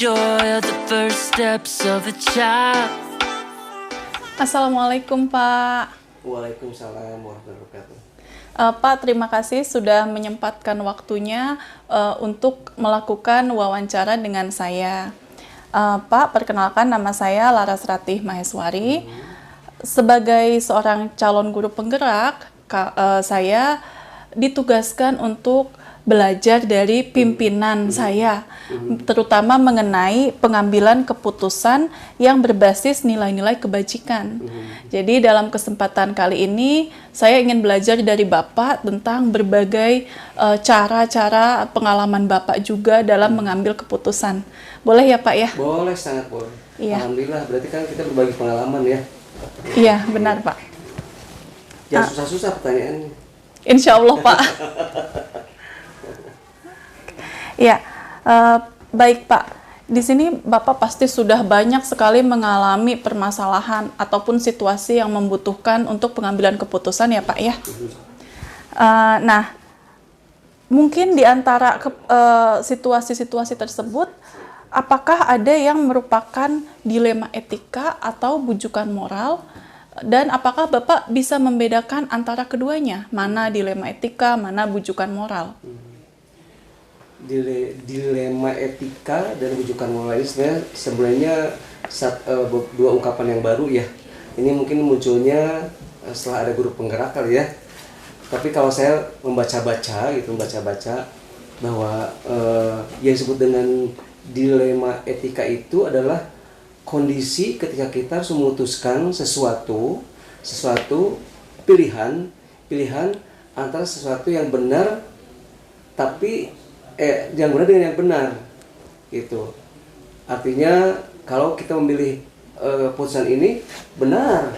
joy of the first steps of a child. Assalamualaikum Pak. Waalaikumsalam warahmatullahi wabarakatuh. Pak, terima kasih sudah menyempatkan waktunya untuk melakukan wawancara dengan saya. Pak, perkenalkan nama saya Laras Ratih Maheswari. Sebagai seorang calon guru penggerak, saya ditugaskan untuk belajar dari pimpinan saya, terutama mengenai pengambilan keputusan yang berbasis nilai-nilai kebajikan. Jadi dalam kesempatan kali ini saya ingin belajar dari Bapak tentang berbagai cara-cara pengalaman Bapak juga dalam mengambil keputusan. Boleh ya Pak ya? Boleh, sangat boleh. Iya. Alhamdulillah, berarti kan kita berbagi pengalaman ya. Iya, benar Pak. Jangan susah-susah pertanyaannya. Insya Allah Pak. Ya, baik Pak. Di sini Bapak pasti sudah banyak sekali mengalami permasalahan ataupun situasi yang membutuhkan untuk pengambilan keputusan ya Pak ya. Nah, mungkin di antara situasi-situasi tersebut, apakah ada yang merupakan dilema etika atau bujukan moral? Dan apakah Bapak bisa membedakan antara keduanya? Mana dilema etika, mana bujukan moral? Dilema etika dan bujukan moral ini sebenarnya dua ungkapan yang baru ya. Ini mungkin munculnya setelah ada guru penggerak kali ya. Tapi kalau saya membaca-baca bahwa yang disebut dengan dilema etika itu adalah kondisi ketika kita harus memutuskan sesuatu pilihan antara sesuatu yang benar tapi yang benar dengan yang benar gitu. Artinya kalau kita memilih putusan ini benar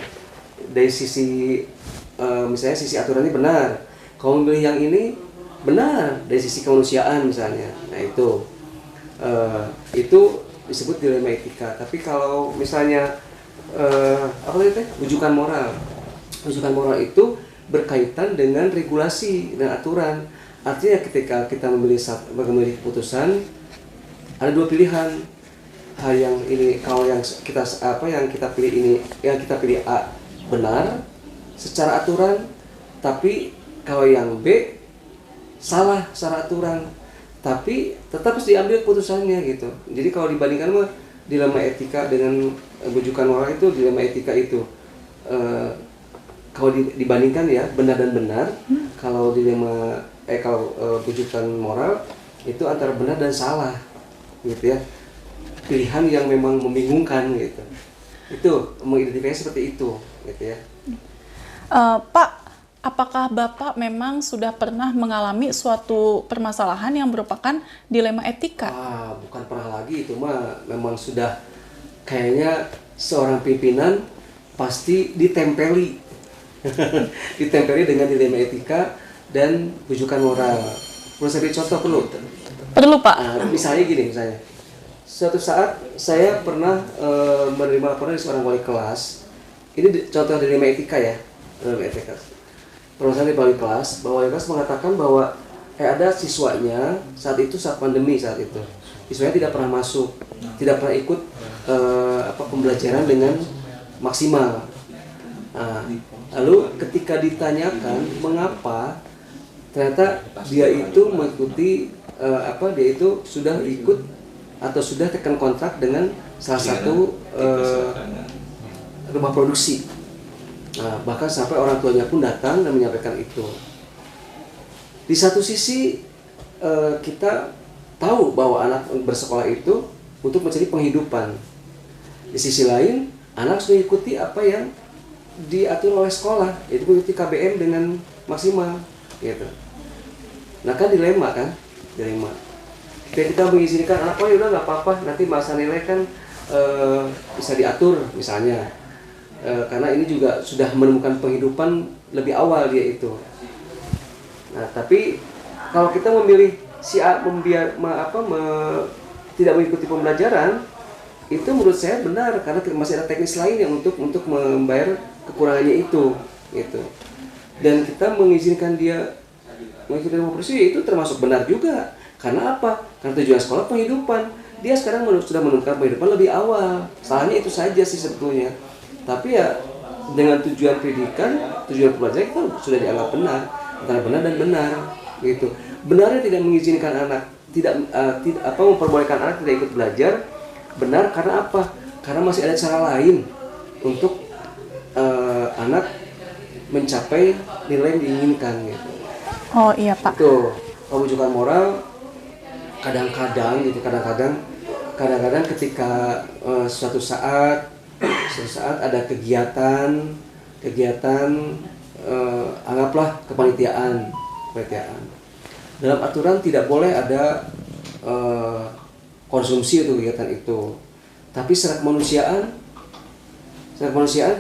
dari sisi misalnya sisi aturannya benar, kalau memilih yang ini benar dari sisi kemanusiaan misalnya, nah itu disebut dilema etika. Tapi kalau misalnya bujukan moral itu berkaitan dengan regulasi dan aturan. Artinya ketika kita memilih keputusan, ada dua pilihan. Hal yang ini, kalau yang kita pilih A benar secara aturan, tapi kalau yang B salah secara aturan, tapi tetap harus diambil keputusannya gitu. Jadi kalau dibandingkan dilema etika dengan bujukan moral itu, dilema etika itu kalau dibandingkan ya benar dan benar, kalau bujukan moral itu antara benar dan salah gitu ya, pilihan yang memang membingungkan gitu. Itu mengidentifikasi seperti itu gitu ya. Pak, apakah Bapak memang sudah pernah mengalami suatu permasalahan yang merupakan dilema etika? Bukan pernah lagi, itu mah memang sudah kayaknya seorang pimpinan pasti ditempeli dengan dilema etika dan bujukan moral. Perlu saya beri contoh perlu? Perlu Pak. Misalnya gini, suatu saat saya pernah menerima laporan dari seorang wali kelas. Ini contoh dilema etika ya, dilema etika. Permasalahan dari wali kelas, bahwa wali kelas mengatakan bahwa ada siswanya saat pandemi siswanya tidak pernah masuk, tidak pernah ikut pembelajaran dengan maksimal. Lalu ketika ditanyakan mengapa, ternyata dia itu mengikuti dia itu sudah ikut atau sudah tekan kontrak dengan salah satu rumah produksi. Bahkan sampai orang tuanya pun datang dan menyampaikan itu. Di satu sisi kita tahu bahwa anak bersekolah itu untuk mencari penghidupan. Di sisi lain, anak harus mengikuti apa yang diatur oleh sekolah, yaitu mengikuti KBM dengan maksimal gitu. Nah kan dilema. Kita mengizinkan anak, ya udah nggak apa-apa, nanti masa nilai kan bisa diatur misalnya, karena ini juga sudah menemukan penghidupan lebih awal dia itu. Nah tapi kalau kita memilih si A tidak mengikuti pembelajaran, itu menurut saya benar karena masih ada teknis lain yang untuk membayar kekurangannya itu gitu. Dan kita mengizinkan dia mengikuti rumah produksi itu termasuk benar juga. Karena apa? Karena tujuan sekolah penghidupan. dia sekarang sudah menemukan kehidupan lebih awal. Salahnya itu saja sih sebetulnya. Tapi ya dengan tujuan pendidikan, tujuan pembelajaran itu sudah dianggap benar, antara benar dan benar, gitu. Benarnya tidak mengizinkan anak, tidak memperbolehkan anak tidak ikut belajar. Benar karena apa? Karena masih ada cara lain untuk anak mencapai nilai yang diinginkan, gitu. Oh iya Pak. Itu pembujukan moral kadang-kadang ketika suatu saat ada kegiatan anggaplah kepanitiaan. Dalam aturan tidak boleh ada konsumsi untuk kegiatan itu. Tapi secara kemanusiaan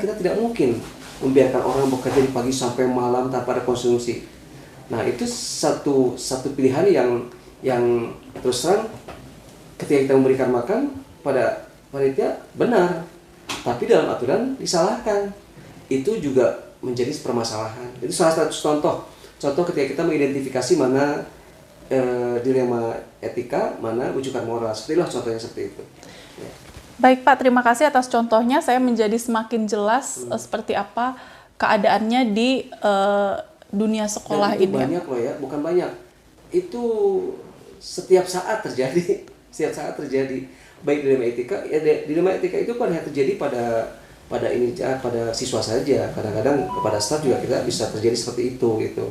kita tidak mungkin membiarkan orang bekerja di pagi sampai malam tanpa ada konsumsi. Nah, itu satu pilihan yang terus terang ketika kita memberikan makan pada panitia benar, tapi dalam aturan disalahkan. Itu juga menjadi permasalahan. Itu salah satu contoh ketika kita mengidentifikasi mana dilema etika, mana wujudan moral. Sepertilah contohnya seperti itu. Ya. Baik Pak, terima kasih atas contohnya. Saya menjadi semakin jelas seperti apa keadaannya di dunia sekolah itu ini. Banyak loh ya, bukan banyak. Itu setiap saat terjadi, Baik dilema etika, dilema etika itu pada terjadi pada siswa saja. Kadang-kadang kepada staf juga kita bisa terjadi seperti itu, gitu.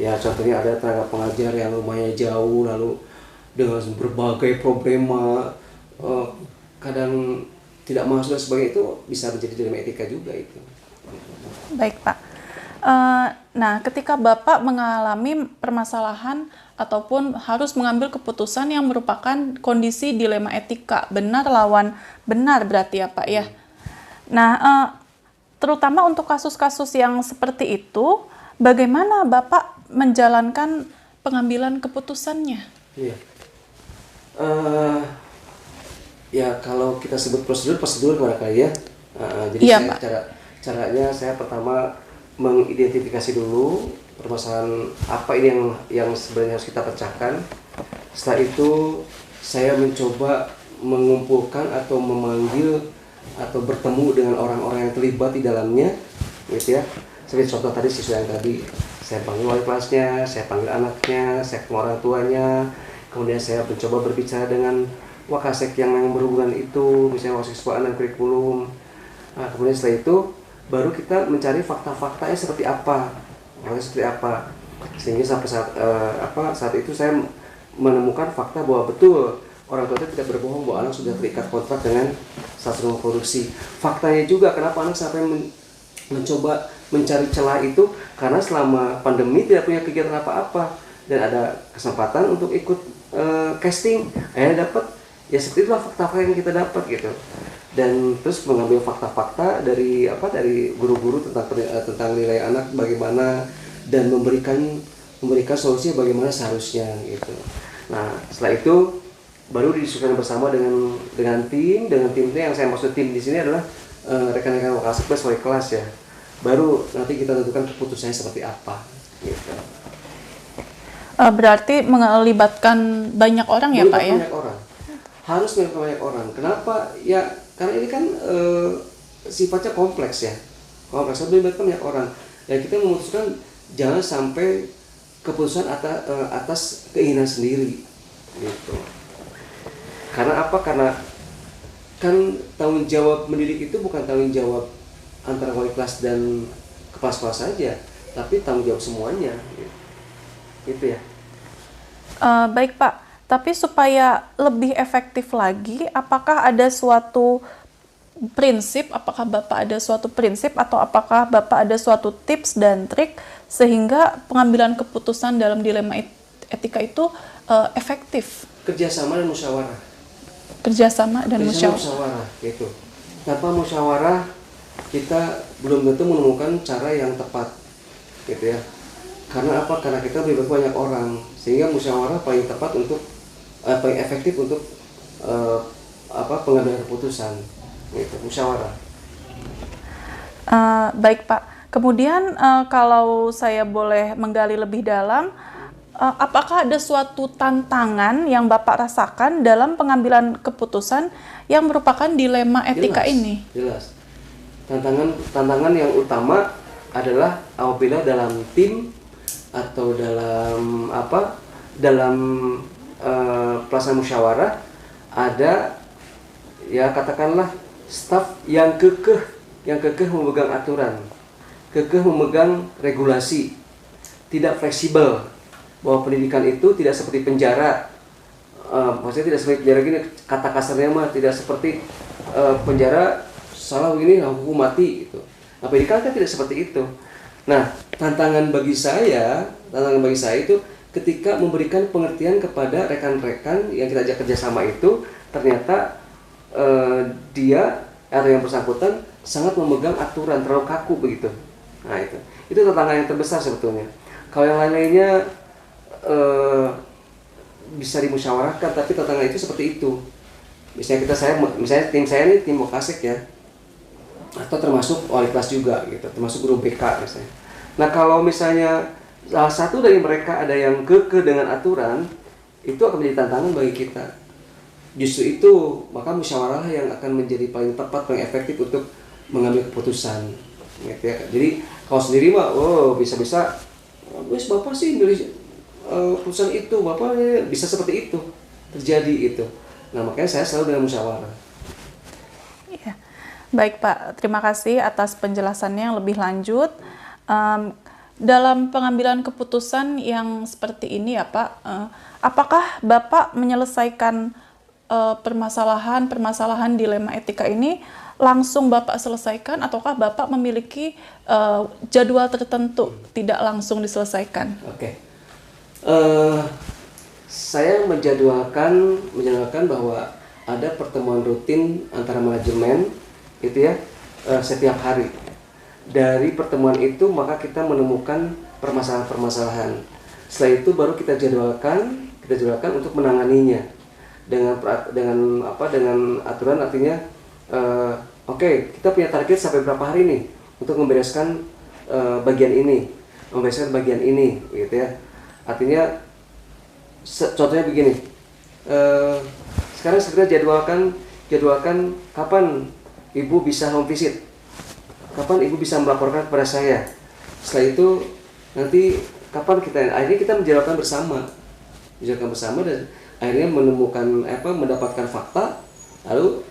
Ya contohnya ada tenaga pengajar yang lumayan jauh, lalu dengan berbagai problema, kadang tidak masuk dan sebagainya, itu bisa menjadi dilema etika juga itu. Baik Pak. Nah, ketika Bapak mengalami permasalahan ataupun harus mengambil keputusan yang merupakan kondisi dilema etika, benar lawan benar berarti ya Pak ya. Nah, terutama untuk kasus-kasus yang seperti itu, bagaimana Bapak menjalankan pengambilan keputusannya? Iya. Ya kalau kita sebut prosedur barangkali ya. Jadi iya, caranya saya pertama mengidentifikasi dulu permasalahan apa ini yang sebenarnya harus kita pecahkan. Setelah itu saya mencoba mengumpulkan atau memanggil atau bertemu dengan orang-orang yang terlibat di dalamnya, gitu ya. Seperti contoh tadi siswa yang tadi, saya panggil wali kelasnya, saya panggil anaknya, saya ketemu orang tuanya, kemudian saya mencoba berbicara dengan wakasek yang berhubungan itu, misalnya wasiswaan dan kurikulum. Nah, kemudian setelah itu baru kita mencari fakta-faktanya seperti apa, sehingga sampai saat itu saya menemukan fakta bahwa betul orang tua itu tidak berbohong bahwa anak sudah terikat kontrak dengan satu rumah produksi. Faktanya juga kenapa anak sampai mencoba mencari celah itu, karena selama pandemi tidak punya kegiatan apa-apa dan ada kesempatan untuk ikut casting, akhirnya dapat. Ya seperti itulah fakta-fakta yang kita dapat, gitu. Dan terus mengambil fakta-fakta dari guru-guru tentang nilai anak bagaimana, dan memberikan solusinya bagaimana seharusnya, gitu. Nah, setelah itu baru didiskusikan bersama dengan tim yang saya maksud tim di sini adalah rekan-rekan wakasek plus wali kelas ya. Baru nanti kita tentukan keputusannya seperti apa, gitu. Berarti melibatkan banyak orang ya Pak ya? Banyak orang. Harus melibatkan banyak orang. Kenapa? Ya karena ini kan sifatnya kompleks ya. Harus melibatkan banyak orang. Dan kita memutuskan jangan sampai keputusan atas keinginan sendiri, gitu. Karena apa? Karena kan tanggung jawab mendidik itu bukan tanggung jawab antara wali kelas dan kepala sekolah saja, tapi tanggung jawab semuanya, gitu ya. Baik Pak, tapi supaya lebih efektif lagi, apakah ada suatu prinsip, apakah Bapak ada suatu prinsip atau apakah Bapak ada suatu tips dan trik sehingga pengambilan keputusan dalam dilema etika itu efektif? Kerjasama dan musyawarah. Kerjasama dan musyawarah, gitu. Tanpa musyawarah kita belum tentu menemukan cara yang tepat, gitu ya. Karena apa? Karena kita melibatkan banyak orang, sehingga musyawarah paling tepat untuk paling efektif untuk pengambilan keputusan, gitu. Musyawarah. Baik Pak. Kemudian kalau saya boleh menggali lebih dalam, apakah ada suatu tantangan yang Bapak rasakan dalam pengambilan keputusan yang merupakan dilema etika ini? Jelas. Tantangan yang utama adalah apabila dalam tim atau dalam pelaksanaan musyawarah ada ya katakanlah staf yang kekeh memegang aturan, kekeh memegang regulasi, tidak fleksibel, bahwa pendidikan itu tidak seperti penjara. Maksudnya tidak seperti penjara gini, kata kasarnya mah tidak seperti penjara salah begini hukum mati gitu. Nah, pendidikan kan tidak seperti itu. Nah, tantangan bagi saya itu ketika memberikan pengertian kepada rekan-rekan yang kita ajak kerjasama itu, ternyata dia atau yang bersangkutan sangat memegang aturan, terlalu kaku begitu. Nah, itu tantangan yang terbesar sebetulnya. Kalau yang lain-lainnya bisa dimusyawarahkan, tapi tantangan itu seperti itu. Misalnya misalnya tim saya ini tim Wakasek ya, atau termasuk wali kelas juga gitu, termasuk guru BK misalnya. Nah, kalau misalnya salah satu dari mereka ada yang kekeh dengan aturan, itu akan menjadi tantangan bagi kita. Justru itu, maka musyawarah yang akan menjadi paling tepat, paling efektif untuk mengambil keputusan. Gitu ya. Jadi kalau sendiri mah, bisa-bisa, wes bapak sih milih keputusan itu, bapak bisa seperti itu terjadi itu. Nah, makanya saya selalu dengan musyawarah. Iya. Baik Pak, terima kasih atas penjelasannya yang lebih lanjut. Dalam pengambilan keputusan yang seperti ini ya Pak, apakah Bapak menyelesaikan permasalahan dilema etika ini langsung Bapak selesaikan, ataukah Bapak memiliki jadwal tertentu tidak langsung diselesaikan? Oke. Saya menjadwalkan bahwa ada pertemuan rutin antara manajemen itu ya setiap hari. Dari pertemuan itu maka kita menemukan permasalahan-permasalahan. Setelah itu baru kita jadwalkan untuk menanganinya dengan aturan, artinya oke, kita punya target sampai berapa hari nih untuk membereskan bagian ini gitu ya. Artinya contohnya begini, sekarang segera jadwalkan kapan ibu bisa home visit, kapan ibu bisa melaporkan kepada saya. Setelah itu nanti kapan akhirnya kita menjadwalkan bersama dan akhirnya mendapatkan fakta, lalu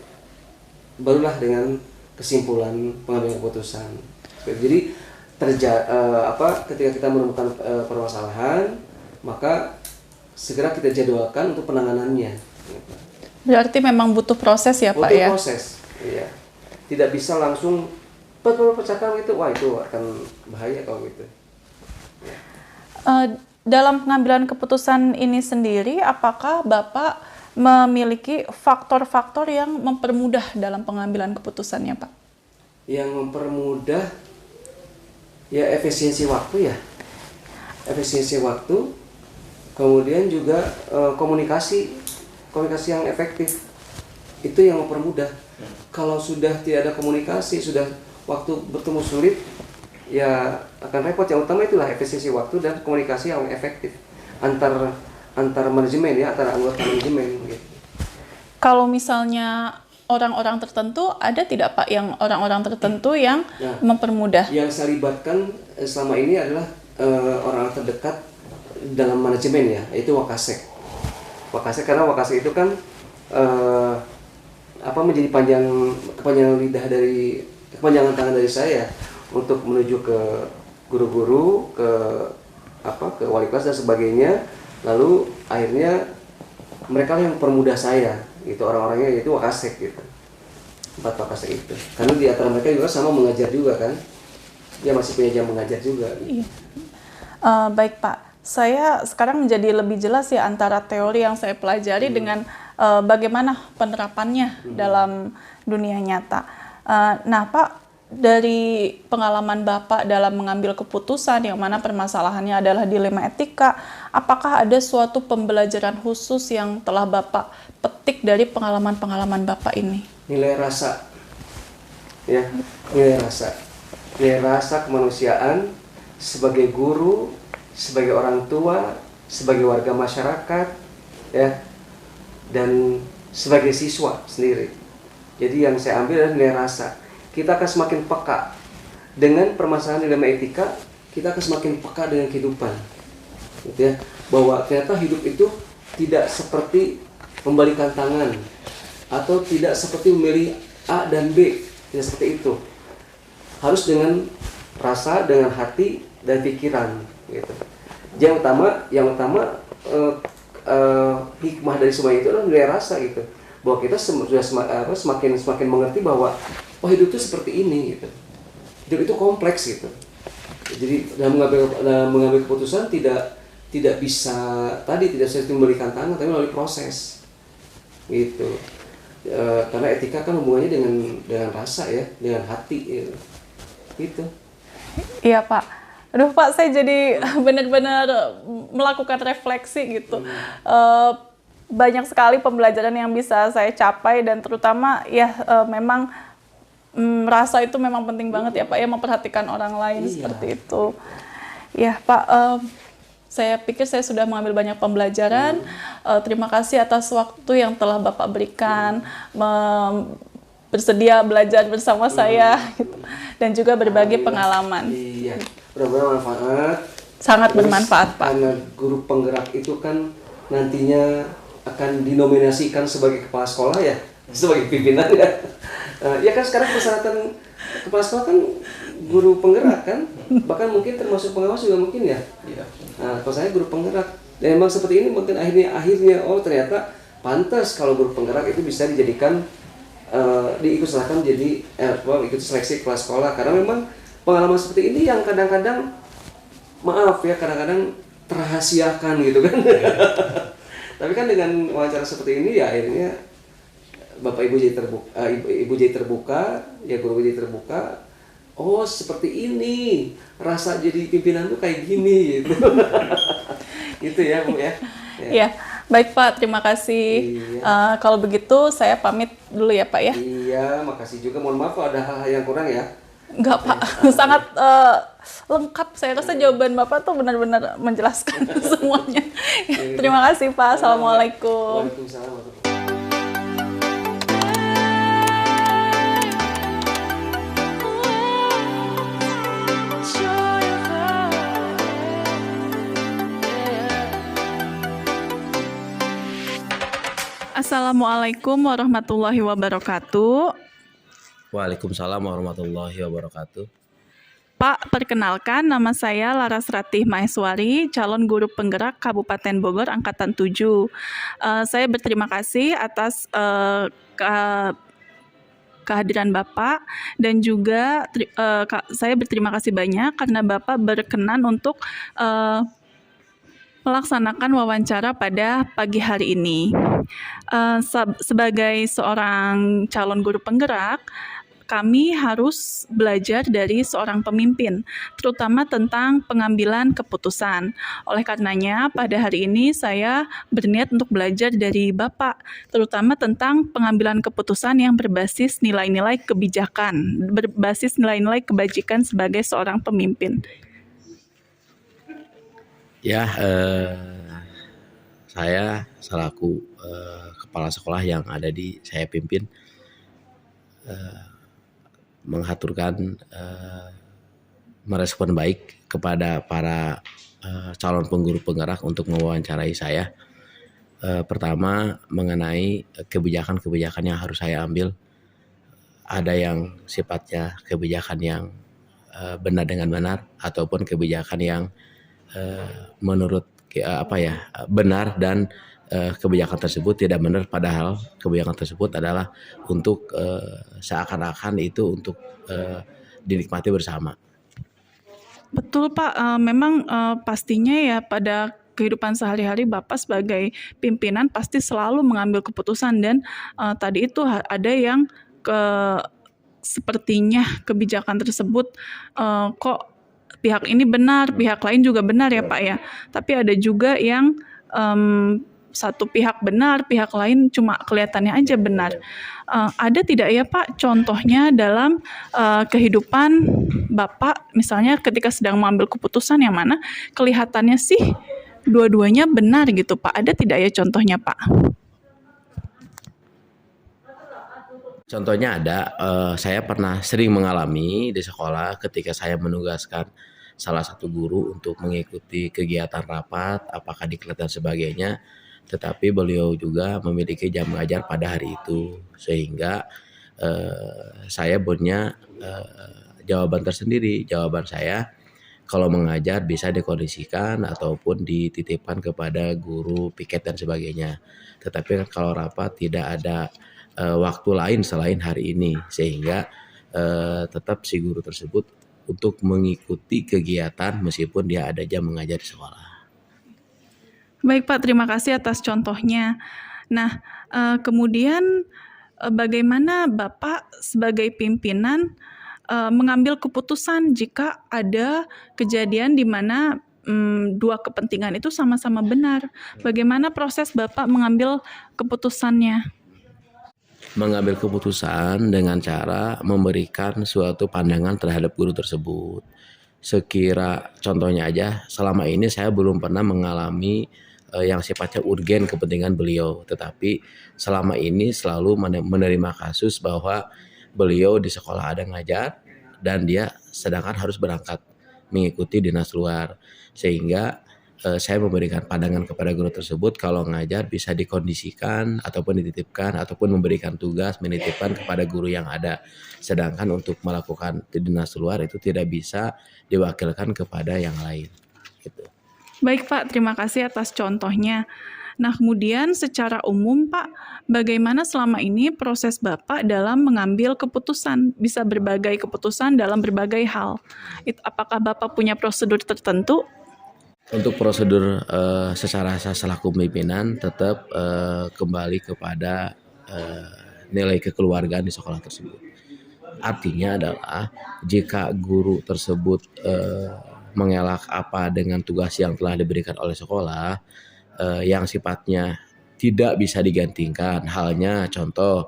barulah dengan kesimpulan pengambilan keputusan. Jadi ketika kita menemukan permasalahan, maka segera kita jadwalkan untuk penanganannya. Berarti memang butuh proses ya Pak ya? Butuh proses, iya. Tidak bisa langsung pecahkan gitu, wah itu akan bahaya kalau gitu. Dalam pengambilan keputusan ini sendiri, apakah Bapak memiliki faktor-faktor yang mempermudah dalam pengambilan keputusannya Pak? Yang mempermudah ya efisiensi waktu ya. Efisiensi waktu, kemudian juga komunikasi yang efektif. Itu yang mempermudah. Kalau sudah tidak ada komunikasi, sudah waktu bertemu sulit, ya akan repot. Yang utama itulah efisiensi waktu dan komunikasi yang efektif antar manajemen ya, antara anggota manajemen gitu. Kalau misalnya orang-orang tertentu, ada tidak Pak yang orang-orang tertentu yang mempermudah? Yang saya libatkan selama ini adalah orang terdekat dalam manajemen ya, yaitu Wakasek. Karena Wakasek itu kan menjadi kepanjangan tangan dari saya untuk menuju ke guru-guru, ke wali kelas dan sebagainya. Lalu akhirnya mereka yang mempermudah saya, itu orang-orangnya yaitu Wakasek gitu. 4 Wakasek itu. Karena di antara mereka juga sama mengajar juga kan. Dia masih punya jam mengajar juga. Gitu. Iya. Baik Pak, saya sekarang menjadi lebih jelas ya antara teori yang saya pelajari dengan bagaimana penerapannya dalam dunia nyata. Nah Pak, dari pengalaman Bapak dalam mengambil keputusan yang mana permasalahannya adalah dilema etika, apakah ada suatu pembelajaran khusus yang telah Bapak petik dari pengalaman-pengalaman Bapak ini? Nilai rasa, ya, nilai rasa kemanusiaan sebagai guru, sebagai orang tua, sebagai warga masyarakat, ya, dan sebagai siswa sendiri. Jadi yang saya ambil adalah nilai rasa. Kita akan semakin peka dengan permasalahan dilema etika, kita akan semakin peka dengan kehidupan, gitu ya. Bahwa ternyata hidup itu tidak seperti membalikan tangan atau tidak seperti memilih A dan B, tidak seperti itu. Harus dengan rasa, dengan hati dan pikiran, gitu. Yang utama hikmah dari semua itu adalah nilai rasa, gitu. Bahwa kita sudah semakin mengerti bahwa hidup itu seperti ini, gitu. Hidup itu kompleks, gitu. Jadi dalam mengambil keputusan tidak bisa memberikan tangan, tapi melalui proses, gitu. Karena etika kan hubungannya dengan rasa, ya, dengan hati, gitu. Iya Pak. Aduh Pak, saya jadi benar-benar melakukan refleksi gitu. Banyak sekali pembelajaran yang bisa saya capai dan terutama ya memang rasa itu memang penting banget ya Pak ya, memperhatikan orang lain seperti itu. Ya Pak, saya pikir saya sudah mengambil banyak pembelajaran. Terima kasih atas waktu yang telah Bapak berikan, bersedia belajar bersama saya gitu, dan juga berbagi pengalaman. Iya, mudah-mudahan bermanfaat. Sangat bermanfaat Pak. Karena guru penggerak itu kan nantinya akan dinominasikan sebagai kepala sekolah, ya, sebagai pimpinan, ya. Ya kan sekarang persyaratan kepala sekolah kan guru penggerak kan, bahkan mungkin termasuk pengawas juga mungkin, ya. Nah, kalau saya guru penggerak, dan memang seperti ini mungkin akhirnya ternyata pantas kalau guru penggerak itu bisa dijadikan diikut sertakan jadi ikut seleksi kepala sekolah, karena memang pengalaman seperti ini yang kadang-kadang kadang-kadang terahasiakan gitu kan. Tapi kan dengan wawancara seperti ini ya akhirnya Bapak Ibu jadi terbuka, Ibu jadi terbuka, ya guru jadi terbuka. Oh seperti ini rasa jadi pimpinan tuh kayak gini gitu. Gitu ya Bu ya. Iya, baik Pak, terima kasih. Iya. Kalau begitu saya pamit dulu ya Pak ya. Iya, makasih juga. Mohon maaf kalau ada hal-hal yang kurang ya. Enggak Pak, sangat lengkap. Saya rasa jawaban Bapak tuh benar-benar menjelaskan semuanya. Terima kasih Pak. Assalamualaikum. Waalaikumsalam. Assalamualaikum warahmatullahi wabarakatuh. Waalaikumsalam warahmatullahi wabarakatuh. Pak, perkenalkan nama saya Laras Ratih Maheswari, calon guru penggerak Kabupaten Bogor Angkatan 7. Saya berterima kasih atas kehadiran Bapak dan juga saya berterima kasih banyak karena Bapak berkenan untuk melaksanakan wawancara pada pagi hari ini. Sebagai seorang calon guru penggerak, kami harus belajar dari seorang pemimpin, terutama tentang pengambilan keputusan. Oleh karenanya, pada hari ini saya berniat untuk belajar dari Bapak, terutama tentang pengambilan keputusan yang berbasis nilai-nilai kebijakan, berbasis nilai-nilai kebajikan sebagai seorang pemimpin. Ya, saya selaku kepala sekolah yang saya pimpin menghaturkan merespon baik kepada para calon pengguru penggerak untuk mewawancarai saya. Pertama mengenai kebijakan-kebijakan yang harus saya ambil, ada yang sifatnya kebijakan yang benar dengan benar ataupun kebijakan yang menurut benar dan kebijakan tersebut tidak benar, padahal kebijakan tersebut adalah untuk seakan-akan itu untuk dinikmati bersama. Betul Pak, memang pastinya ya pada kehidupan sehari-hari Bapak sebagai pimpinan pasti selalu mengambil keputusan dan tadi itu ada yang sepertinya kebijakan tersebut kok pihak ini benar, pihak lain juga benar ya Pak ya. Tapi ada juga yang satu pihak benar, pihak lain cuma kelihatannya aja benar. Ada tidak ya Pak contohnya dalam kehidupan Bapak, misalnya ketika sedang mengambil keputusan yang mana kelihatannya sih dua-duanya benar gitu Pak? Ada tidak ya contohnya Pak? Contohnya ada, saya pernah sering mengalami di sekolah ketika saya menugaskan salah satu guru untuk mengikuti kegiatan rapat, apakah diklat dan sebagainya, tetapi beliau juga memiliki jam mengajar pada hari itu. Sehingga saya punya jawaban tersendiri. Jawaban saya kalau mengajar bisa dikondisikan ataupun dititipkan kepada guru piket dan sebagainya. Tetapi kan kalau rapat tidak ada waktu lain selain hari ini, sehingga tetap si guru tersebut untuk mengikuti kegiatan meskipun dia ada jam mengajar di sekolah. Baik Pak, terima kasih atas contohnya. Nah, kemudian bagaimana Bapak sebagai pimpinan mengambil keputusan jika ada kejadian di mana dua kepentingan itu sama-sama benar? Bagaimana proses Bapak mengambil keputusannya? Mengambil keputusan dengan cara memberikan suatu pandangan terhadap guru tersebut. Sekira contohnya aja, selama ini saya belum pernah mengalami yang sifatnya urgen kepentingan beliau, tetapi selama ini selalu menerima kasus bahwa beliau di sekolah ada ngajar dan dia sedangkan harus berangkat mengikuti dinas luar, sehingga saya memberikan pandangan kepada guru tersebut kalau ngajar bisa dikondisikan ataupun dititipkan ataupun memberikan tugas menitipkan kepada guru yang ada. Sedangkan untuk melakukan di dinas luar itu tidak bisa diwakilkan kepada yang lain. Gitu. Baik Pak, terima kasih atas contohnya. Nah, kemudian secara umum Pak, bagaimana selama ini proses Bapak dalam mengambil keputusan? Bisa berbagai keputusan dalam berbagai hal. Apakah Bapak punya prosedur tertentu? Untuk prosedur secara saya selaku pimpinan tetap kembali kepada nilai kekeluargaan di sekolah tersebut. Artinya adalah jika guru tersebut mengelak apa dengan tugas yang telah diberikan oleh sekolah yang sifatnya tidak bisa digantikan. Halnya contoh,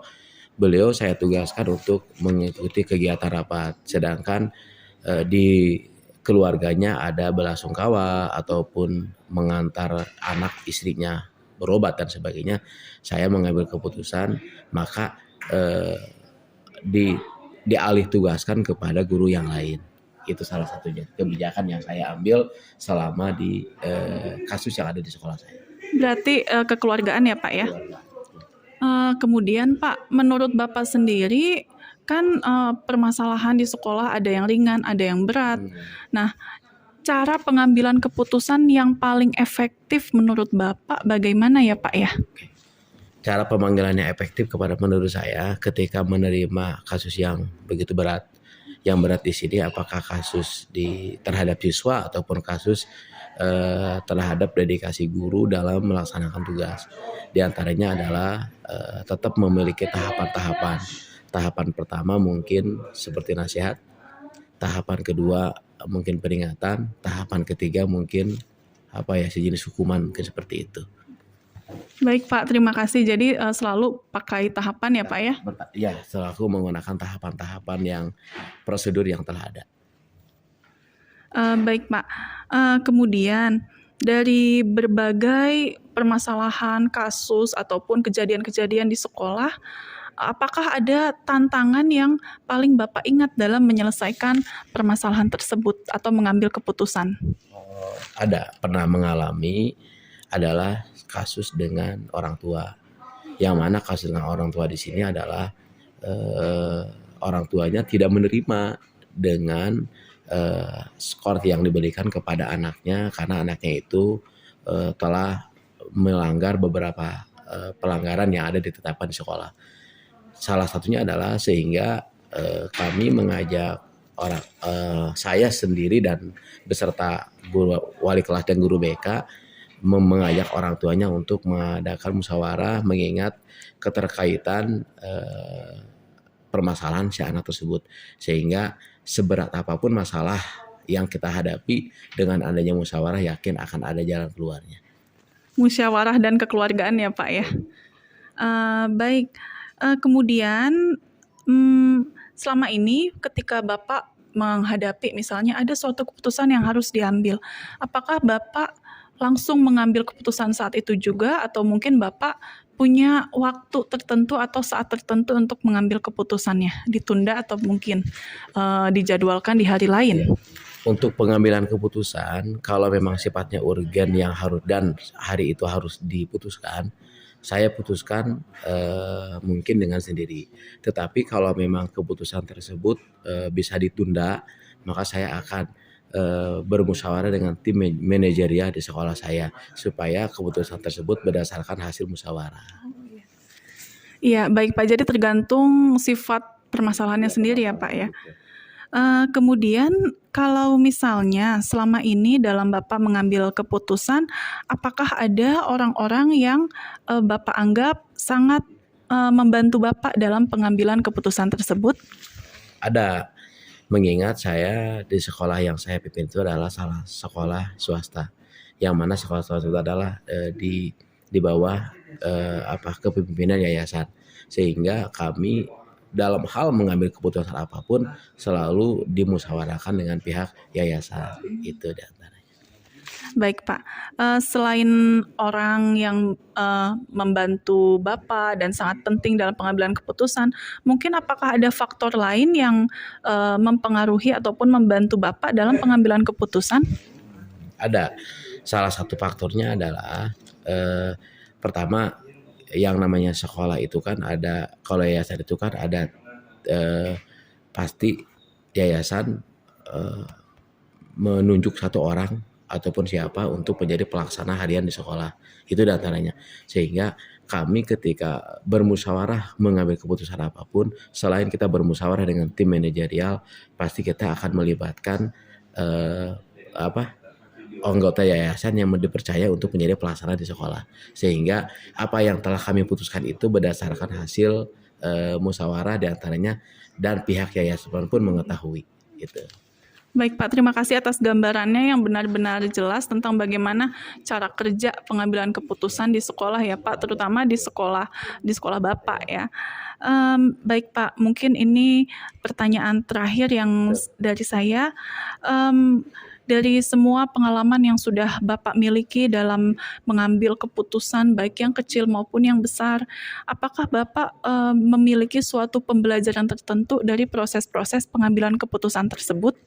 beliau saya tugaskan untuk mengikuti kegiatan rapat, sedangkan di keluarganya ada belasungkawa ataupun mengantar anak istrinya berobat dan sebagainya, saya mengambil keputusan maka dialih tugaskan kepada guru yang lain. Itu salah satunya kebijakan yang saya ambil selama di kasus yang ada di sekolah saya. Berarti kekeluargaan ya Pak ya? Kemudian Pak, menurut Bapak sendiri kan permasalahan di sekolah ada yang ringan, ada yang berat. Nah, cara pengambilan keputusan yang paling efektif menurut Bapak bagaimana ya Pak ya? Cara pemanggilannya efektif kepada menurut saya ketika menerima kasus yang begitu berat. Yang berat di sini apakah kasus terhadap siswa ataupun kasus terhadap dedikasi guru dalam melaksanakan tugas. Di antaranya adalah tetap memiliki tahapan-tahapan. Tahapan pertama mungkin seperti nasihat, tahapan kedua mungkin peringatan, tahapan ketiga mungkin sejenis hukuman, mungkin seperti itu. Baik Pak, terima kasih. Jadi selalu pakai tahapan ya Pak ya? Ya, selalu menggunakan tahapan-tahapan yang prosedur yang telah ada. Baik Pak, kemudian dari berbagai permasalahan, kasus, ataupun kejadian-kejadian di sekolah, apakah ada tantangan yang paling Bapak ingat dalam menyelesaikan permasalahan tersebut atau mengambil keputusan? Ada, pernah mengalami adalah kasus dengan orang tua. Yang mana kasus dengan orang tua di sini adalah orang tuanya tidak menerima dengan skor yang diberikan kepada anaknya karena anaknya itu telah melanggar beberapa pelanggaran yang ada ditetapkan di sekolah. Salah satunya adalah sehingga kami mengajak saya sendiri dan beserta guru wali kelas dan guru BK mengajak orang tuanya untuk mengadakan musyawarah mengingat keterkaitan permasalahan si anak tersebut, sehingga seberat apapun masalah yang kita hadapi dengan adanya musyawarah yakin akan ada jalan keluarnya. Musyawarah dan kekeluargaan ya Pak ya. Baik, kemudian selama ini ketika Bapak menghadapi misalnya ada suatu keputusan yang harus diambil, apakah Bapak langsung mengambil keputusan saat itu juga, atau mungkin Bapak punya waktu tertentu atau saat tertentu untuk mengambil keputusannya, ditunda atau mungkin dijadwalkan di hari lain? Untuk pengambilan keputusan, kalau memang sifatnya urgen yang harus dan hari itu harus diputuskan, saya putuskan mungkin dengan sendiri. Tetapi kalau memang keputusan tersebut bisa ditunda, maka saya akan bermusyawarah dengan tim manajerial di sekolah saya supaya keputusan tersebut berdasarkan hasil musyawarah. Iya, baik Pak. Jadi tergantung sifat permasalahannya sendiri ya Pak ya. Kemudian kalau misalnya selama ini dalam Bapak mengambil keputusan, apakah ada orang-orang yang Bapak anggap sangat membantu Bapak dalam pengambilan keputusan tersebut? Ada, mengingat saya di sekolah yang saya pimpin itu adalah salah sekolah swasta, yang mana sekolah swasta itu adalah di bawah kepemimpinan yayasan, sehingga kami dalam hal mengambil keputusan apapun selalu dimusyawarahkan dengan pihak yayasan, itu di antaranya. Baik Pak, selain orang yang membantu Bapak dan sangat penting dalam pengambilan keputusan, mungkin apakah ada faktor lain yang mempengaruhi ataupun membantu Bapak dalam pengambilan keputusan? Ada, salah satu faktornya adalah pertama, yang namanya sekolah itu kan ada, kalau yayasan itu kan ada pasti yayasan menunjuk satu orang ataupun siapa untuk menjadi pelaksana harian di sekolah, itu diantaranya. Sehingga kami ketika bermusyawarah mengambil keputusan apapun, selain kita bermusyawarah dengan tim manajerial, pasti kita akan melibatkan anggota yayasan yang dipercaya untuk menjadi pelaksana di sekolah, sehingga apa yang telah kami putuskan itu berdasarkan hasil musyawarah diantaranya, dan pihak yayasan pun mengetahui gitu. Baik Pak, terima kasih atas gambarannya yang benar-benar jelas tentang bagaimana cara kerja pengambilan keputusan di sekolah ya Pak, terutama di sekolah Bapak ya. Baik Pak, mungkin ini pertanyaan terakhir yang dari saya. Dari semua pengalaman yang sudah Bapak miliki dalam mengambil keputusan baik yang kecil maupun yang besar, apakah Bapak memiliki suatu pembelajaran tertentu dari proses-proses pengambilan keputusan tersebut?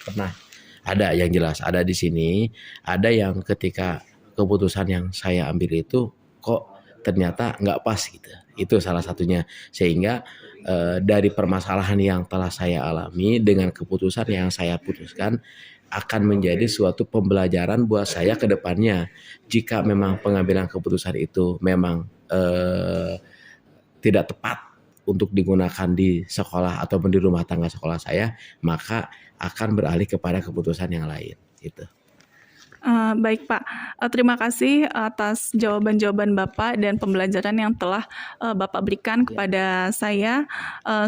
Pernah, ada yang jelas, ada di sini, ada yang ketika keputusan yang saya ambil itu kok ternyata nggak pas gitu. Itu salah satunya, sehingga dari permasalahan yang telah saya alami dengan keputusan yang saya putuskan akan menjadi suatu pembelajaran buat saya ke depannya. Jika memang pengambilan keputusan itu memang tidak tepat untuk digunakan di sekolah ataupun di rumah tangga sekolah saya, maka akan beralih kepada keputusan yang lain gitu. Baik Pak, terima kasih atas jawaban-jawaban Bapak dan pembelajaran yang telah Bapak berikan kepada saya.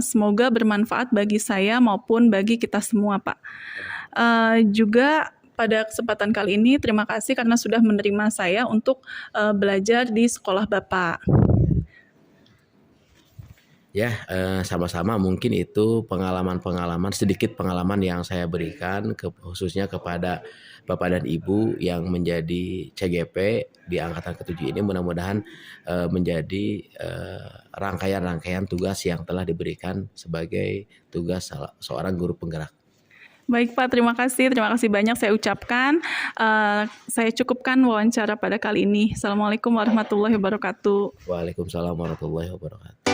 Semoga bermanfaat bagi saya maupun bagi kita semua Pak. Juga pada kesempatan kali ini terima kasih karena sudah menerima saya untuk belajar di sekolah Bapak. Ya, sama-sama, mungkin itu sedikit pengalaman yang saya berikan khususnya kepada Bapak dan Ibu yang menjadi CGP di angkatan ke-7 ini. Mudah-mudahan menjadi rangkaian-rangkaian tugas yang telah diberikan sebagai tugas seorang guru penggerak. Baik Pak, terima kasih banyak saya ucapkan. Saya cukupkan wawancara pada kali ini. Assalamualaikum warahmatullahi wabarakatuh. Waalaikumsalam warahmatullahi wabarakatuh.